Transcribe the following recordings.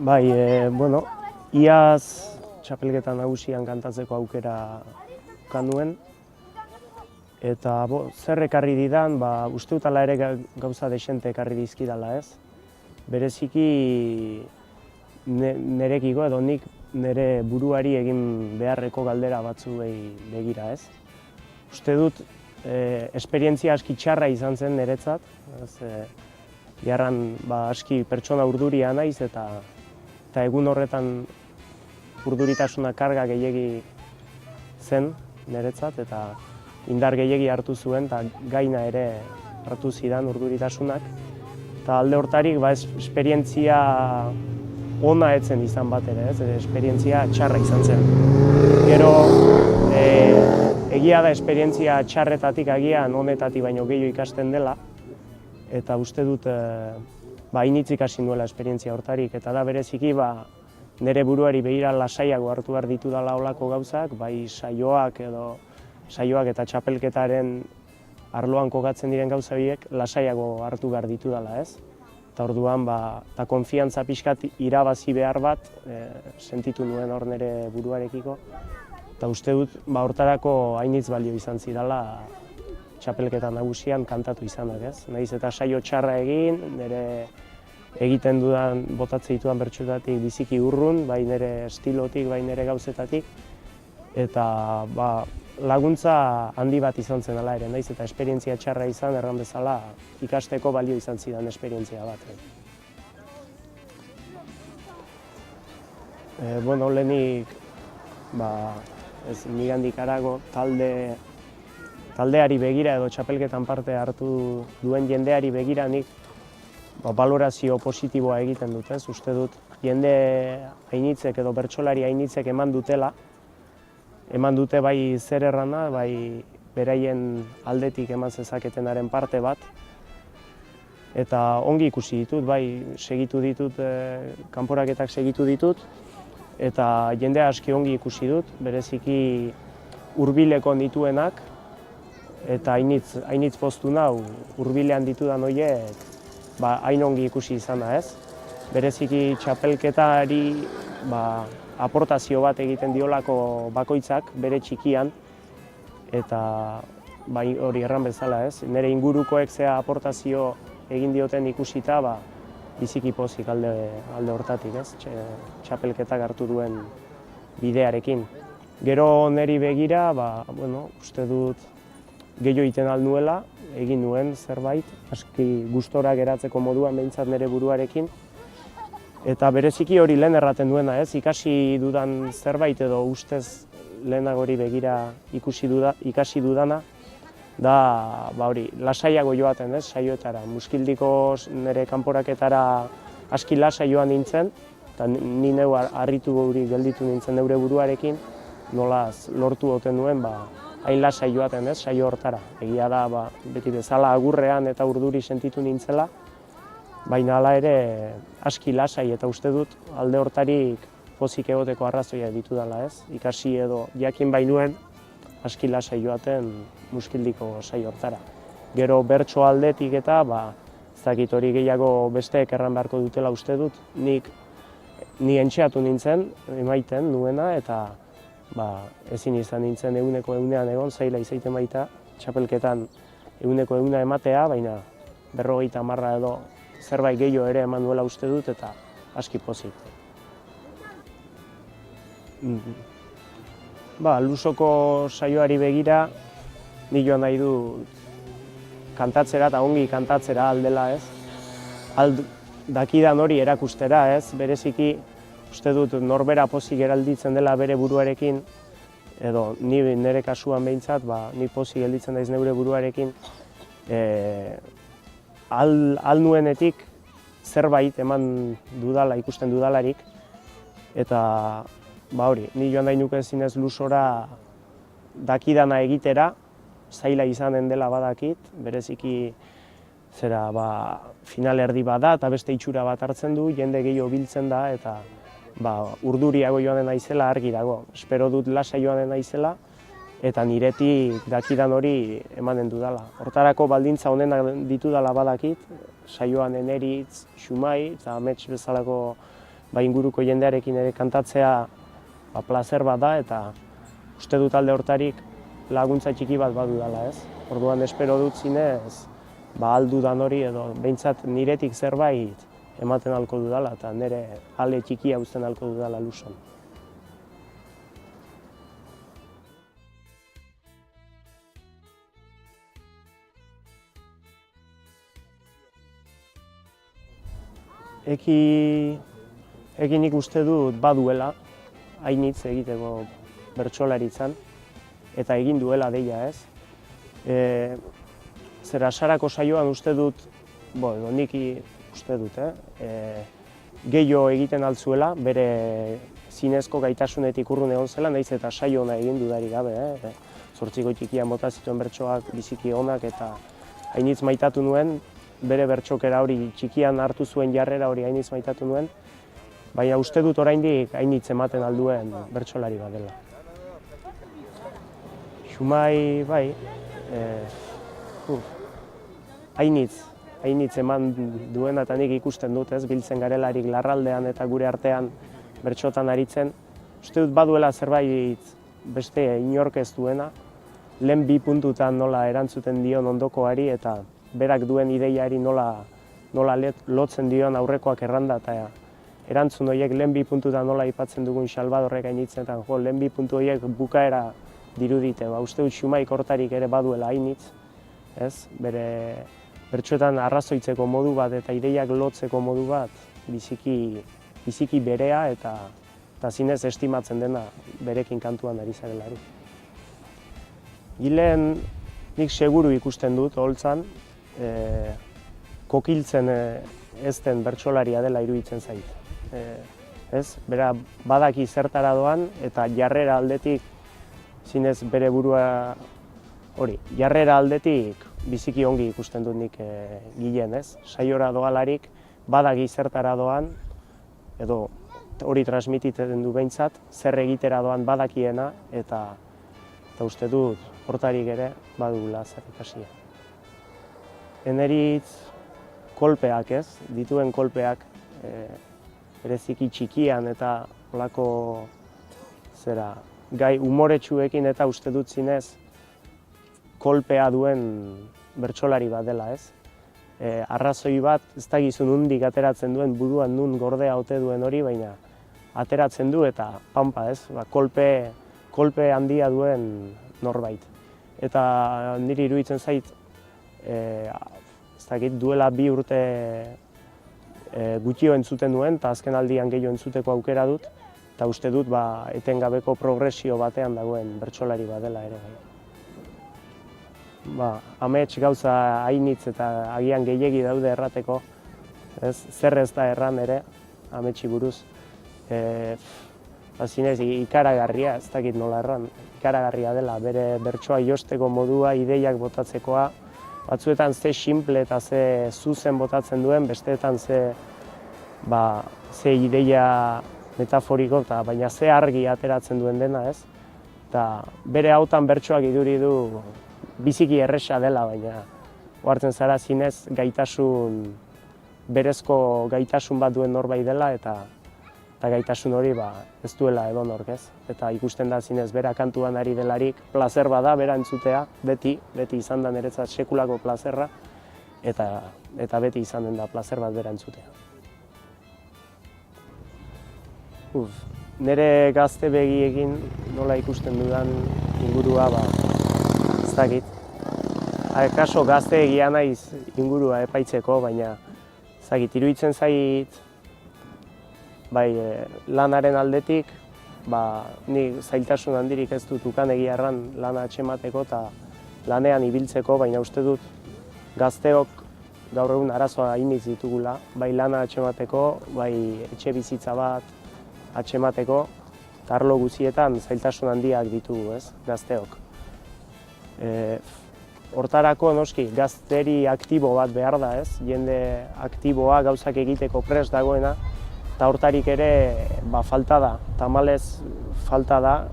Bai, iaz txapelketa nagusian kantatzeko aukera nuen, eta zer ekarri didan, uste dut ala ere gauza desente ekarri dizkidala, ez? Bereziki nerekiko edo nik nire buruari egin beharreko galdera batzuei begira, ez? Uste dut esperientzia aski txarra izan zen niretzat, jarran aski pertsona urduria naiz eta egun horretan urduritasuna karga gehiegi zen niretzat eta indar gehiegi hartu zuen eta gaina ere hartu zidan urduritasunak. Eta alde hortarik esperientzia ona etzen izan bat ere, esperientzia txarra izan zen. Gero egia da esperientzia txarretatik agian honetatik baino gehiago ikasten dela, eta uste dut hainitz ikasi nuela esperientzia hortarik, eta da bereziki nire buruari begira lasaiago hartu behar ditudala olako gauzak, bai saioak eta txapelketaren arloan kokatzen diren gauza horiek lasaiago hartu behar ditudala, ez? Eta orduan, eta konfiantza pixkat irabazi behar bat sentitu nuen hor nire buruarekiko, eta uste dut hortarako hainitz balio izan zidala txapelketa nagusian kantatu izanak, ez? Nahiz eta saio txarra egin, nire egiten dudan, botatzen ditudan bertsoetatik biziki urrun, bai nire estilotik, bai nire gauzetatik, eta laguntza handi bat izan zen ala ere, nahiz eta esperientzia txarra izan, erran bezala ikasteko balio izan zidan esperientzia bat. Lehenik, nigandik harago, taldeari begira edo txapelketan parte hartu duen jendeari begira nik balorazio positiboa egiten dut, ez? Uste dut jende hainitzek edo bertsolari hainitzek eman dute bai zer errana, bai beraien aldetik eman zezaketenaren parte bat. Eta ongi ikusi ditut, bai segitu ditut, kanporaketak segitu ditut, eta jende aski ongi ikusi dut, bereziki hurbileko dituenak, eta hainitz poztu nau hurbilean ditudan horiek hain ongi ikusi izana, ez? Bereziki txapelketari aportazio bat egiten diolako bakoitzak bere txikian, eta hori erran bezala, ez? Nire ingurukoek zea aportazio egin dioten ikusita, biziki pozik alde hortatik, ez? Txapelketak hartu duen bidearekin. Gero niri begira, uste dut gehiago egiten alnuela, egin nuen zerbait, aski gustora geratzeko moduan behintzat nire buruarekin. Eta bereziki hori lehen erraten duena, ez? Ikasi dudan zerbait edo ustez lehenagori begira ikasi dudana, da hori lasaiago joaten, ez? Saioetara, muskildiko nire kanporaketara aski lasai joan nintzen, eta ni neu harritu hori gelditu nintzen neure buruarekin, nolaz lortu oten nuen, hain lasai joaten, ez, saio hortara. Egia da, beti bezala agurrean eta urduri sentitu nintzela, baina hala ere aski lasai eta uste dut alde hortarik pozik egoteko arrazoia ditudala, ez? Ikasi edo jakin bainuen aski lasai joaten muskildiko saio hortara. Gero bertso aldetik eta, ez dakit hori gehiago besteek erran beharko dutela uste dut, ni entxeatu nintzen, emaiten nuena, eta ezin izan nintzen eguneko egunean egon, zaila izaiten baita, txapelketan eguneko eguna ematea, baina 50 edo zerbait gehiago ere eman duela uste dut, eta aski pozik. Lusoko saioari begira, ni joan nahi dut kantatzera eta ongi kantatzera aldela, ez? Dakidan hori erakustera, ez? Bereziki, uste dut norbera pozik geralditzen dela bere buruarekin, edo nire kasuan behintzat, ni pozik gelditzen daiz neure buruarekin, nuenetik zerbait eman dudala, ikusten dudalarik, eta hori, ni joan nahi nuke zinez lusora dakidana egitera, zaila izanen dela badakit, bereziki final erdi bat da, eta beste itxura bat hartzen du, jende gehiago biltzen da, eta urduriago joanen naizela argi dago. Espero dut lasai joanen naizela, eta niretik dakidan hori emanen dudala. Hortarako baldintza honenak ditudala badakit, saioan eneritz, xumai, eta amets bezalako inguruko jendearekin ere kantatzea plazer bat da, eta uste dut alde hortarik laguntza txiki bat badu dela, ez? Orduan espero dut zinez, aldu dan hori edo behintzat niretik zerbait ematen alko dudala, eta nire ale txikia uzten alko dudala Luson. Eki nik uste dut baduela, hainitz egiteko bertsolaritzan, eta egin duela deia, ez? Zera Sarako saioan uste dut, nik uste dut, gehiago egiten altzuela, bere zinezko gaitasunetik urrun egon zela, nahiz eta saio ona egin dudarik gabe, 8 txikian bota zituen bertsoak biziki onak, eta hainitz maitatu nuen, bere bertsokera hori txikian hartu zuen jarrera hori hainitz maitatu nuen, baina uste dut oraindik hainitz ematen alduen bertsolari bat dela. Xumai, hainitz eman duena eta nik ikusten dut, ez, biltzen garelarik larraldean eta gure artean bertsotan aritzen. Uste dut baduela zerbait beste inork ez duena, lehen 2 puntutan nola erantzuten dion ondokoari eta berak duen ideiari nola lotzen dion aurrekoak erranda, eta erantzun horiek lehen 2 puntutan nola aipatzen dugun Salvadorrek hainitzetan, lehen 2 puntu horiek bukaera dirudite. Uste dut Xumaik hortarik ere baduela hainitz, ez? Bere bertsoetan arrazoitzeko modu bat eta ideiak lotzeko modu bat biziki berea eta zinez estimatzen dena berekin kantuan ari zarelari. Gilen nik seguru ikusten dut, holtzan, kokiltzen ez den bertsolaria dela iruditzen zait. Bera badaki zertara doan eta jarrera aldetik zinez bere burua hori, jarrera aldetik biziki ongi ikusten dut nik Gilen, ez? Saiora doalarik badaki zertara doan, edo hori transmititzen du behintzat, zer egitera doan badakiena, eta uste dut hortarik ere badugula zer ikasia. Eneritz kolpeak, ez? Dituen kolpeak bereziki txikian eta holako gai umoretsuekin eta uste dut zinez kolpea duen bertsolari bat dela, ez? Arrazoi bat, ez da gizun hundik ateratzen duen buruan nun gordea ote duen hori, baina ateratzen du eta pampa, ez? Kolpe handia duen norbait. Eta niri iruditzen zait, ez dakit, duela 2 urte gutxio entzuten duen, eta azken aldian gehiago entzuteko aukera dut, eta uste dut etengabeko progresio batean dagoen bertsolari bat dela ere. Amets gauza hainitz eta agian gehiegi daude errateko, zer ez da erran ere, ametsi buruz. Zinez, ikaragarria, ez dakit nola erran, ikaragarria dela, bere bertsoa josteko modua, ideiak botatzekoa, batzuetan ze simple eta ze zuzen botatzen duen, besteetan ze ideia metaforiko, baina ze argi ateratzen duen dena, ez? Eta bere hautan bertsoak iduri du biziki erresa dela, baina ohartzen zara zinez berezko gaitasun bat duen norbait dela, eta gaitasun hori ez duela edonork, ez? Eta ikusten da zinez bera kantuan ari delarik, plazer bada bera entzutea, beti izan da niretzat sekulako plazerra, eta beti izan den da plazer bat bera entzutea. Nire gazte begiekin nola ikusten dudan ingurua, ez dakit. Kaso gazte egia naiz ingurua epaitzeko, baina ez dakit, iruditzen zait lanaren aldetik, ni zailtasun handirik ez dut ukan egia erran lana atxemateko eta lanean ibiltzeko, baina uste dut gazteok gaur egun arazoa hainitz ditugula, bai lana atxemateko, bai etxe bizitza bat atxemateko, eta arlo guzietan zailtasun handiak ditugu, ez, gazteok. Hortarako, noski, gazteri aktibo bat behar da, ez, jende aktiboa gauzak egiteko prest dagoena, eta hortarik ere falta da, tamalez falta da,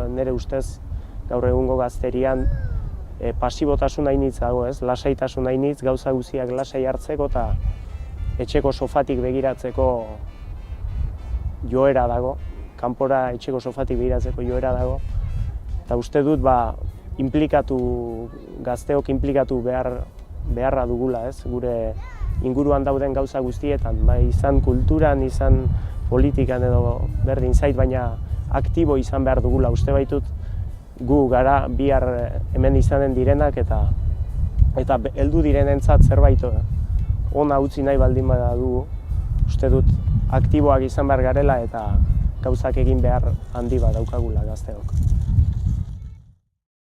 nire ustez gaur egungo gazterian pasibotasun hainitz dago, ez, lasaitasun hainitz, gauza guztiak lasai hartzeko eta etxeko sofatik begiratzeko joera dago, kanpora etxeko sofatik begiratzeko joera dago, eta uste dut gazteok inplikatu beharra dugula, ez? Gure inguruan dauden gauza guztietan, bai izan kulturan, izan politikan edo berdin zait, baina aktibo izan behar dugula. Uste baitut gu gara bihar hemen izanen direnak eta heldu direnentzat zerbait ona utzi nahi baldin badugu, uste dut aktiboak izan behar garela eta gauzak egin behar handi bat daukagula gazteok.